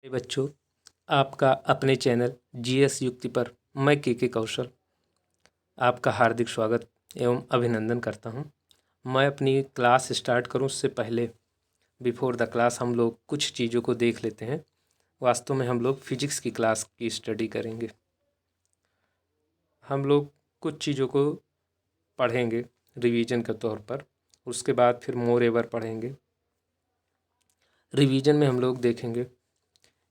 बच्चों, आपका अपने चैनल जीएस युक्ति पर मैं के कौशल आपका हार्दिक स्वागत एवं अभिनंदन करता हूं। मैं अपनी क्लास स्टार्ट करूं उससे पहले बिफोर द क्लास हम लोग कुछ चीज़ों को देख लेते हैं। वास्तव में हम लोग फिजिक्स की क्लास की स्टडी करेंगे। हम लोग कुछ चीज़ों को पढ़ेंगे रिवीजन के तौर पर, उसके बाद फिर मोर एवर पढ़ेंगे। रिवीजन में हम लोग देखेंगे,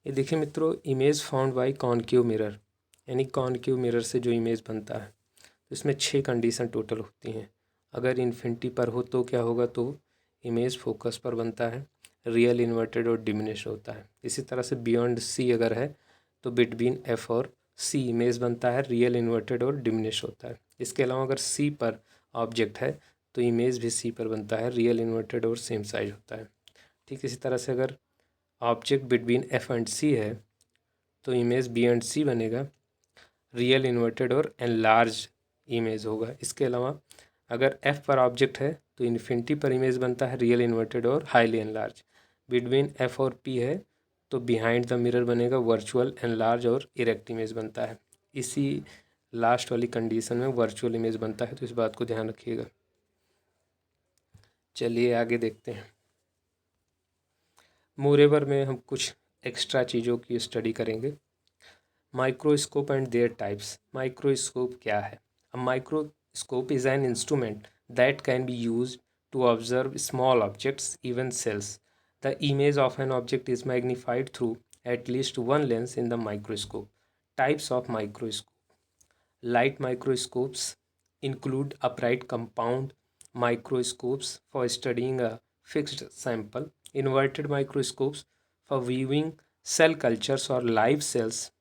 ये देखिए मित्रों, image found by concave mirror, यानी कॉनकेव मिरर से जो इमेज बनता है तो इसमें 6 कंडीशन टोटल होती हैं। अगर इन्फिनिटी पर हो तो क्या होगा, तो इमेज फोकस पर बनता है, रियल इन्वर्टेड और डिमिनिश होता है। इसी तरह से बियॉन्ड सी अगर है तो बिटवीन एफ और सी इमेज बनता है, रियल इन्वर्टेड और डिमिनिश होता है। इसके अलावा अगर सी पर ऑब्जेक्ट है तो इमेज भी सी पर बनता है, रियल इन्वर्टेड और सेम साइज होता है। ठीक इसी तरह से अगर ऑब्जेक्ट बिटवीन एफ एंड सी है तो इमेज बी एंड सी बनेगा, रियल इन्वर्टेड और एनलार्ज इमेज होगा। इसके अलावा अगर एफ पर ऑब्जेक्ट है तो इन्फिनिटी पर इमेज बनता है, रियल इन्वर्टेड और हाईली एनलार्ज। बिटवीन एफ और पी है तो बिहाइंड द मिरर बनेगा, वर्चुअल एनलार्ज और इरेक्ट इमेज बनता है। इसी लास्ट वाली कंडीशन में वर्चुअल इमेज बनता है, तो इस बात को ध्यान रखिएगा। चलिए आगे देखते हैं। मोरेवर में हम कुछ एक्स्ट्रा चीज़ों की स्टडी करेंगे। Microscope and there types. Microscope क्या है? A microscope is an instrument that can be used to observe small objects, even cells. The image of an object is magnified through at least one lens in the microscope. Types of microscope. Light microscopes include upright compound microscopes for studying a fixed sample, inverted microscopes for viewing cell cultures or live cells,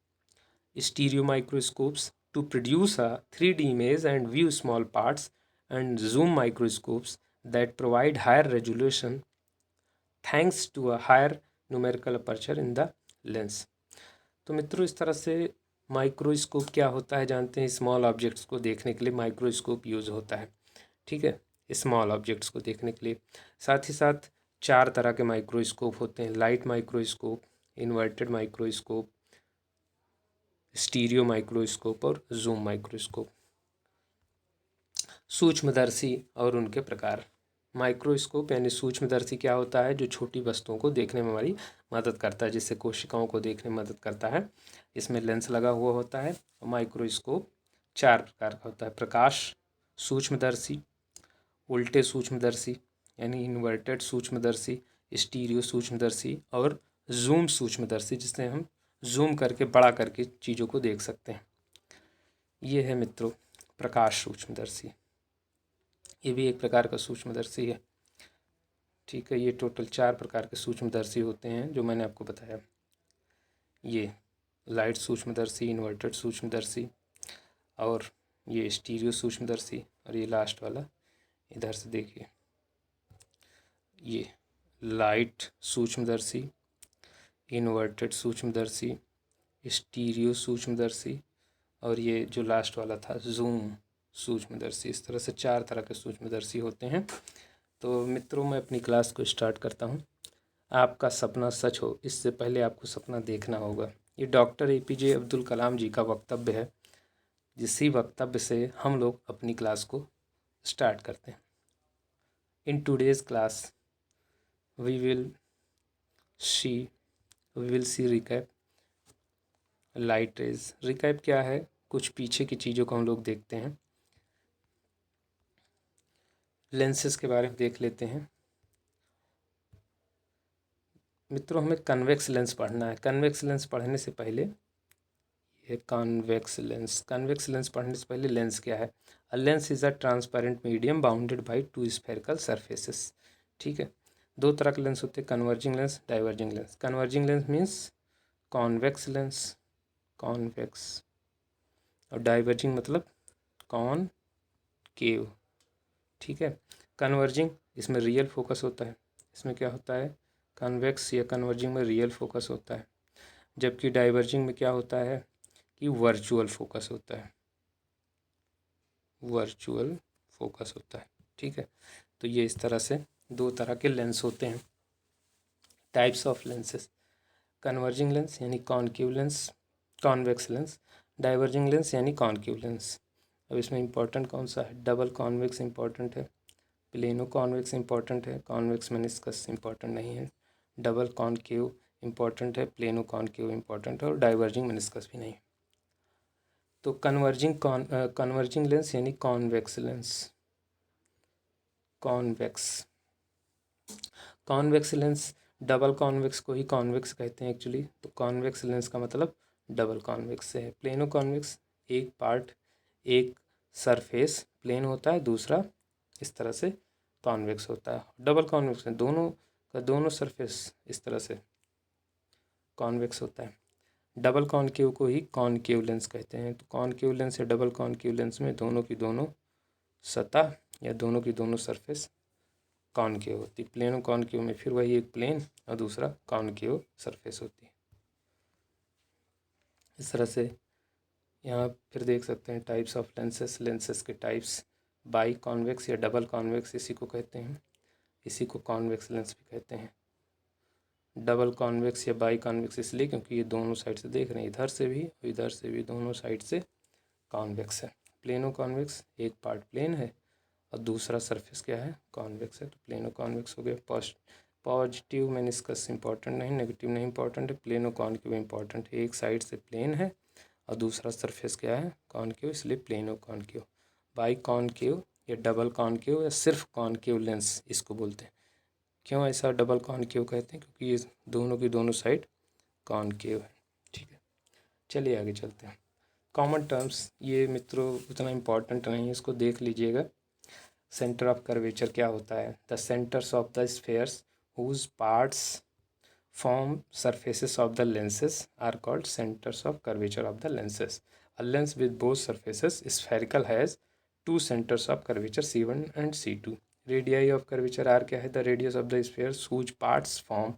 stereo microscopes to produce a 3D image and view small parts, and zoom microscopes that provide higher resolution thanks to a higher numerical aperture in the lens. तो मित्रों, इस तरह से microscope क्या होता है जानते हैं। स्मॉल ऑब्जेक्ट्स को देखने के लिए माइक्रोस्कोप यूज़ होता है। ठीक है, स्मॉल ऑब्जेक्ट्स को देखने के लिए। साथ ही साथ 4 तरह के माइक्रोस्कोप होते हैं: light microscope, inverted microscope, stereo microscope और जूम माइक्रोस्कोप। सूक्ष्मदर्शी और उनके प्रकार। माइक्रोस्कोप यानी सूक्ष्मदर्शी क्या होता है? जो छोटी वस्तुओं को देखने में हमारी मदद करता है, जिससे कोशिकाओं को देखने में मदद करता है। इसमें लेंस लगा हुआ होता है। माइक्रोस्कोप 4 प्रकार का होता है: प्रकाश सूक्ष्मदर्शी, उल्टे सूक्ष्मदर्शी यानी इन्वर्टेड सूक्ष्मदर्शी, स्टीरियो सूक्ष्मदर्शी और जूम सूक्ष्मदर्शी, जिससे हम जूम करके बड़ा करके चीज़ों को देख सकते हैं। ये है मित्रों प्रकाश सूक्ष्मदर्शी, ये भी एक प्रकार का सूक्ष्मदर्शी है। ठीक है, ये टोटल 4 प्रकार के सूक्ष्मदर्शी होते हैं जो मैंने आपको बताया। ये लाइट सूक्ष्मदर्शी, इन्वर्टेड सूक्ष्मदर्शी और ये स्टीरियो सूक्ष्मदर्शी, और ये लास्ट वाला इधर से देखिए, ये लाइट सूक्ष्मदर्शी, इन्वर्टेड सूक्ष्मदर्शी, स्टीरियो सूक्ष्मदर्शी और ये जो लास्ट वाला था जूम सूक्ष्मदर्शी। इस तरह से 4 तरह के सूक्ष्मदर्शी होते हैं। तो मित्रों, मैं अपनी क्लास को स्टार्ट करता हूँ। आपका सपना सच हो, इससे पहले आपको सपना देखना होगा। ये डॉक्टर APJ अब्दुल कलाम जी का वक्तव्य है। इसी वक्तव्य से हम लोग अपनी क्लास को स्टार्ट करते हैं। In today's class we will see recap light rays. Recap क्या है? कुछ पीछे की चीज़ों को हम लोग देखते हैं। लेंसेज के बारे में देख लेते हैं। मित्रों, हमें कन्वेक्स लेंस पढ़ना है। कन्वेक्स लेंस पढ़ने से पहले ये कन्वेक्स लेंस पढ़ने से पहले लेंस क्या है? A lens is a transparent medium bounded by 2 spherical surfaces. ठीक है, 2 तरह के लेंस होते हैं: converging lens, diverging lens. Converging lens means convex lens, convex, और डाइवर्जिंग मतलब कॉनकेव। ठीक है, कन्वर्जिंग इसमें रियल फोकस होता है। इसमें क्या होता है? कन्वेक्स या कन्वर्जिंग में रियल फोकस होता है, जबकि डाइवर्जिंग में क्या होता है कि वर्चुअल फोकस होता है, वर्चुअल फोकस होता है। ठीक है, तो ये इस तरह से 2 तरह के लेंस होते हैं। Types of lenses. Converging lens यानी concave lens, convex lens. Diverging lens यानी कॉनकेव लेंस। अब इसमें इंपॉर्टेंट कौन सा है? डबल कॉन्वेक्स इंपॉर्टेंट है, प्लेनो कॉन्वेक्स इंपॉर्टेंट है, कॉन्वेक्स मेनिस्कस इंपॉर्टेंट नहीं है, डबल कॉनकेव इंपॉर्टेंट है, प्लेनो कॉनकेव इंपॉर्टेंट है और डाइवर्जिंग मेनिस्कस भी नहीं। तो कन्वर्जिंग लेंस यानी convex lens, convex lens. Double convex को ही कॉन्वेक्स कहते हैं एक्चुअली, तो कॉन्वेक्स लेंस का मतलब डबल कॉन्वेक्स से है। प्लेनो कॉन्वेक्स एक पार्ट, एक सरफेस प्लेन होता है, दूसरा इस तरह से कॉन्वेक्स होता है। डबल कॉन्वेक्स में दोनों का दोनों सरफेस इस तरह से कॉन्वेक्स होता है। डबल कॉनकेव को ही कॉनकेव लेंस कहते हैं। तो कॉनकेव लेंस या डबल कॉनकेव लेंस में दोनों की दोनों सतह या दोनों की दोनों सरफेस कॉनकेव होती है। प्लेनो कॉनकेव में फिर वही एक प्लेन और दूसरा कॉनकेव सरफेस होती है। इस तरह से यहाँ फिर देख सकते हैं टाइप्स ऑफ लेंसेस, लेंसेस के टाइप्स। बाई कॉन्वेक्स या डबल कॉन्वेक्स इसी को कहते हैं, इसी को कॉन्वेक्स लेंस भी कहते हैं। डबल कॉन्वेक्स या बाई कॉन्वेक्स इसलिए क्योंकि ये दोनों साइड से देख रहे हैं, इधर से भी और इधर से भी, दोनों साइड से कॉन्वेक्स है। प्लेनो कॉन्वेक्स एक पार्ट प्लेन है और दूसरा सरफेस क्या है? कॉन्वेक्स है। तो प्लेनो कॉन्वेक्स हो गया। पॉजिटिव मेनिस्कस इंपॉर्टेंट नहीं, नेगेटिव नहीं इंपॉर्टेंट है, प्लेनो कॉनकेव इंपॉर्टेंट है। एक साइड से प्लेन है और दूसरा सरफेस क्या है? कॉनकेव, इसलिए प्लेनो कॉनकेव। बाई कॉनकेव या डबल कॉनकेव या सिर्फ कॉनकेव लेंस इसको बोलते हैं। क्यों ऐसा डबल कॉनकेव कहते हैं? क्योंकि ये दोनों की दोनों साइड कॉनकेव है। ठीक है, चलिए आगे चलते हैं। कॉमन टर्म्स ये मित्रों उतना इम्पॉर्टेंट नहीं है, इसको देख लीजिएगा। सेंटर ऑफ कर्वेचर क्या होता है? The centres of the spheres whose parts form surfaces of the lenses are called centres of curvature of the lenses. A lens with both surfaces spherical has two centres of curvature C1 and C2. Radii of curvature are क्या है? The radius of the spheres whose parts form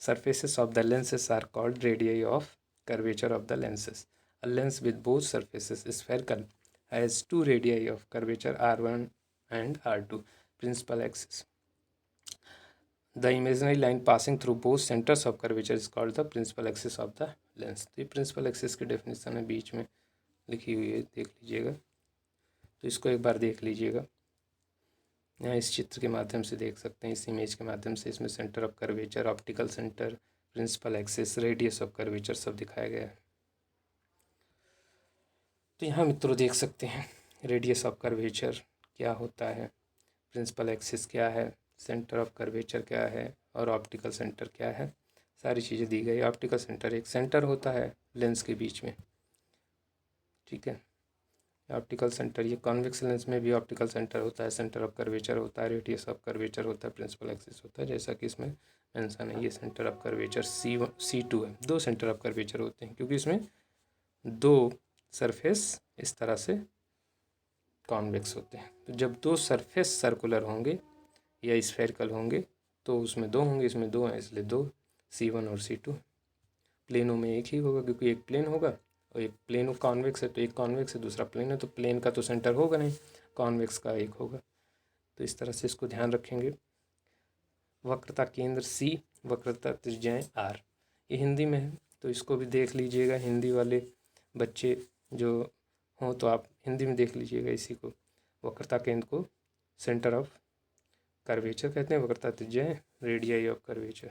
surfaces of the lenses are called radii of curvature of the lenses. A lens with both surfaces spherical has two radii of curvature R1 and R2 principal axis. The imaginary line passing through both centers of curvature is called the principal axis of the lens. तो ये principal axis की definition है, बीच में लिखी हुई है, देख लीजिएगा। तो इसको एक बार देख लीजिएगा, यहाँ इस चित्र के माध्यम से देख सकते हैं, इस इमेज के माध्यम से। इसमें centre of curvature, optical centre, principal axis, radius of curvature सब दिखाया गया है। तो यहाँ मित्रों देख सकते हैं रेडियस ऑफ कर्वेचर क्या होता है, प्रिंसिपल एक्सिस क्या है, सेंटर ऑफ कर्वेचर क्या है और ऑप्टिकल सेंटर क्या है, सारी चीज़ें दी गई। ऑप्टिकल सेंटर एक सेंटर होता है लेंस के बीच में, ठीक है। ऑप्टिकल सेंटर, ये कॉन्वेक्स लेंस में भी ऑप्टिकल सेंटर होता है, सेंटर ऑफ कर्वेचर होता है, रेडियस ऑफ कर्वेचर होता है, प्रिंसिपल एक्सिस होता है, जैसा कि इसमें मेंशन है। ये centre of curvature C1 C2 है। दो सेंटर ऑफ कर्वेचर होते हैं क्योंकि इसमें दो सरफेस इस तरह से कॉन्वेक्स होते हैं। तो जब दो सरफेस सर्कुलर होंगे या स्फेरिकल होंगे तो उसमें दो होंगे, इसमें दो हैं इसलिए दो, C1 और C2। प्लेनों में एक ही होगा क्योंकि एक प्लेन होगा और एक प्लेन कॉन्वेक्स है, तो एक कॉन्वेक्स है दूसरा प्लेन है, तो प्लेन का तो सेंटर होगा नहीं, कॉन्वेक्स का एक होगा। तो इस तरह से इसको ध्यान रखेंगे। वक्रता केंद्र C, वक्रता त्रिज्याएं R, ये हिंदी में है तो इसको भी देख लीजिएगा। हिंदी वाले बच्चे जो हों तो आप हिंदी में देख लीजिएगा इसी को। वक्रता केंद्र को सेंटर ऑफ कर्वेचर कहते हैं, वक्रता त्रिज्याएं radii of curvature.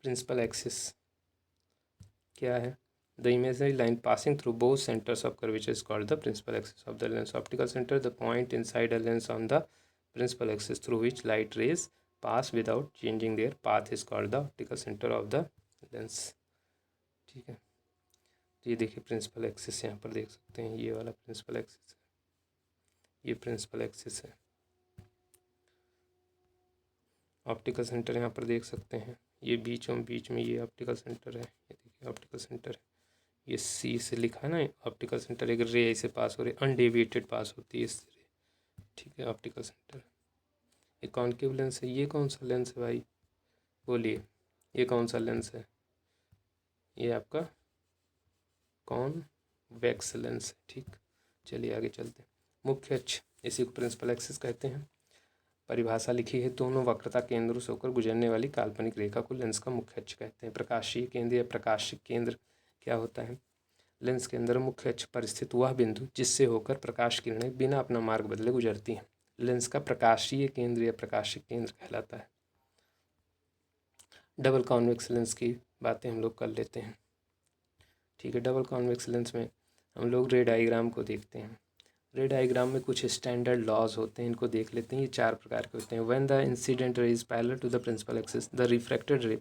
Principal axis क्या है? The imaginary line passing through both centers of curvature is called the principal axis of the lens. Optical center, the point inside a lens on the principal axis through which light rays pass without changing their path is called the optical center of the lens. ठीक है, तो ये देखिए principal axis यहाँ पर देख सकते हैं, ये वाला प्रिंसिपल एक्सिस है, ये प्रिंसिपल एक्सिस है। ऑप्टिकल सेंटर यहाँ पर देख सकते हैं, ये बीच में ये ऑप्टिकल सेंटर है, ये देखिए ऑप्टिकल सेंटर है। ये C से लिखा है ना, ऑप्टिकल सेंटर एक रे ऐसे पास हो रही है, अनडेविएटेड पास होती है इससे, ठीक है। ऑप्टिकल सेंटर ये कॉनकेव लेंस है। ये कौन सा लेंस है भाई, बोलिए, ये कौन सा लेंस है? ये आपका कॉन्वेक्स लेंस है, ठीक। चलिए आगे चलते हैं। मुख्य अक्ष, इसी को प्रिंसिपल एक्सिस कहते हैं। परिभाषा लिखी है, दोनों वक्रता केंद्रों से होकर गुजरने वाली काल्पनिक रेखा को लेंस का मुख्य अक्ष कहते हैं। प्रकाशीय केंद्र या प्रकाशिक केंद्र क्या होता है? लेंस के अंदर मुख्य अक्ष पर स्थित वह बिंदु जिससे होकर प्रकाश किरणें बिना अपना मार्ग बदले गुजरती हैं, लेंस का प्रकाशीय केंद्र या प्रकाशिक केंद्र कहलाता है। डबल कॉन्वेक्स लेंस की बातें हम लोग कर लेते हैं। ठीक है, डबल कॉन्वेक्स लेंस में हम लोग रे डायग्राम को देखते हैं। रे डायग्राम में कुछ स्टैंडर्ड लॉज होते हैं, इनको देख लेते हैं। ये 4 प्रकार के होते हैं। When the incident ray is parallel to the principal axis, the refracted ray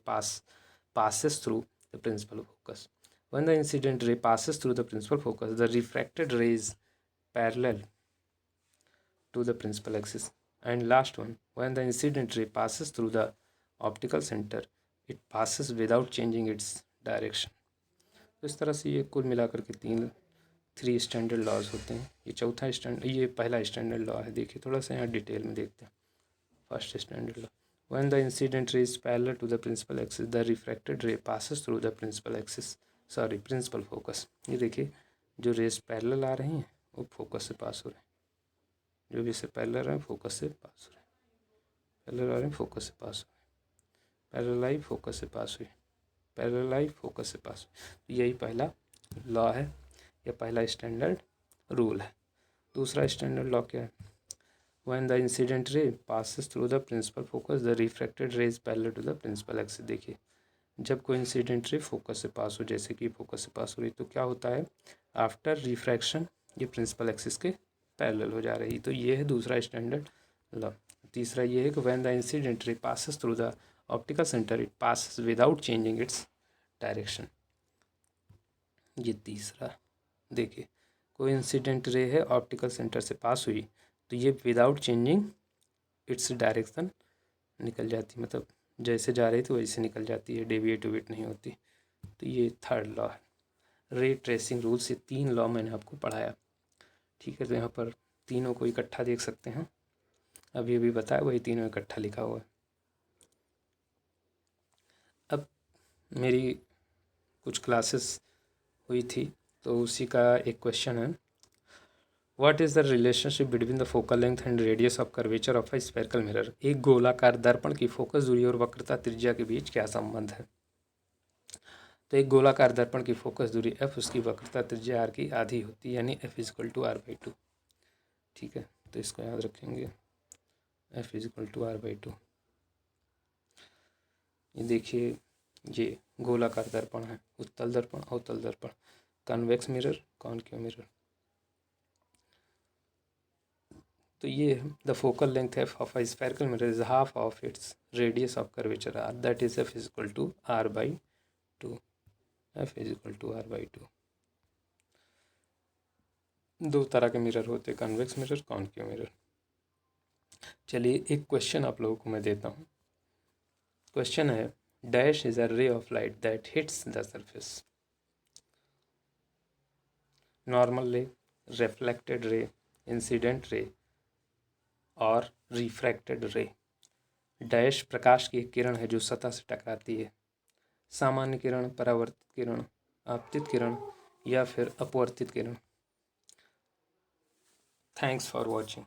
passes through the principal focus. When the incident ray passes through the principal focus, the refracted ray is parallel to the principal axis. And last one, when the incident ray passes through the optical center, it passes without changing its direction. तो इस तरह से ये कुल मिलाकर के 3 standard laws होते हैं। ये पहला स्टैंडर्ड लॉ है। देखिए थोड़ा सा यहाँ डिटेल में देखते हैं। First standard law, when the incident ray is parallel to the principal axis, the refracted ray passes through the principal focus. ये देखिए जो रेस पैरेलल आ रही हैं वो फोकस से पास हो रहे हैं, जो भी इससे पैरेलल है फोकस से पास हो रहे हैं, पैरेलल आ रहे हैं फोकस से पास हो रहे हैं, पैरेलल आई फोकस से पास हुई, पैरेलल आई फोकस से पास हुई। यही पहला लॉ है या पहला स्टैंडर्ड रूल है। दूसरा स्टैंडर्ड लॉ क्या है? When the incident ray passes through the principal focus, the refracted ray is parallel to the principal axis. देखिए जब कोई इंसिडेंट रे फोकस से पास हो, जैसे कि फोकस से पास हो रही, तो क्या होता है? आफ्टर रिफ्रैक्शन ये प्रिंसिपल एक्सिस के पैरेलल हो जा रही। तो ये है दूसरा स्टैंडर्ड लॉ। तीसरा ये है कि व्हेन द इंसिडेंट रे passes through the optical center, it passes without changing its direction. ये तीसरा। देखिए कोई इंसिडेंट रे है ऑप्टिकल सेंटर से पास हुई तो ये विदाउट चेंजिंग इट्स डायरेक्शन निकल जाती, मतलब जैसे जा रही थी वैसे निकल जाती है, डेविएट नहीं होती। तो ये थर्ड लॉ है। रे ट्रेसिंग रूल से 3 लॉ मैंने आपको पढ़ाया। ठीक है, तो यहाँ पर तीनों को इकट्ठा देख सकते हैं। अभी अभी बताया वही तीनों इकट्ठा लिखा हुआ है। अब मेरी कुछ क्लासेस हुई थी तो उसी का एक क्वेश्चन है, what is the relationship between the focal length and radius of curvature of a spherical mirror? एक गोलाकार दर्पण की फोकस दूरी और वक्रता त्रिज्या के बीच क्या संबंध है? तो एक गोलाकार दर्पण की फोकस दूरी f, उसकी वक्रता त्रिज्या r की आधी होती है, यानी f = r/2। ठीक है, तो इसको याद रखेंगे, f = r/2। ये देखिए ये गोलाकार दर्पण है, उत्तल दर्पण, अवतल दर्पण, कन्वेक्स मिरर, कॉनकेव मिरर। तो ये the focal length f of a spherical mirror is half of its radius of curvature r, that is f = r/2। f = r/2। 2 तरह के मिरर होते हैं, कन्वेक्स मिरर, कॉनकेव मिरर। चलिए एक question आप लोगों को मैं देता हूँ। क्वेश्चन है, dash is a ray of light that hits the surface. Normal रे, रिफ्लेक्टेड रे, इंसिडेंट रे और रिफ्रैक्टेड रे। डैश प्रकाश की एक किरण है जो सतह से टकराती है। सामान्य किरण, परावर्तित किरण, आपतित किरण या फिर अपवर्तित किरण। Thanks for watching.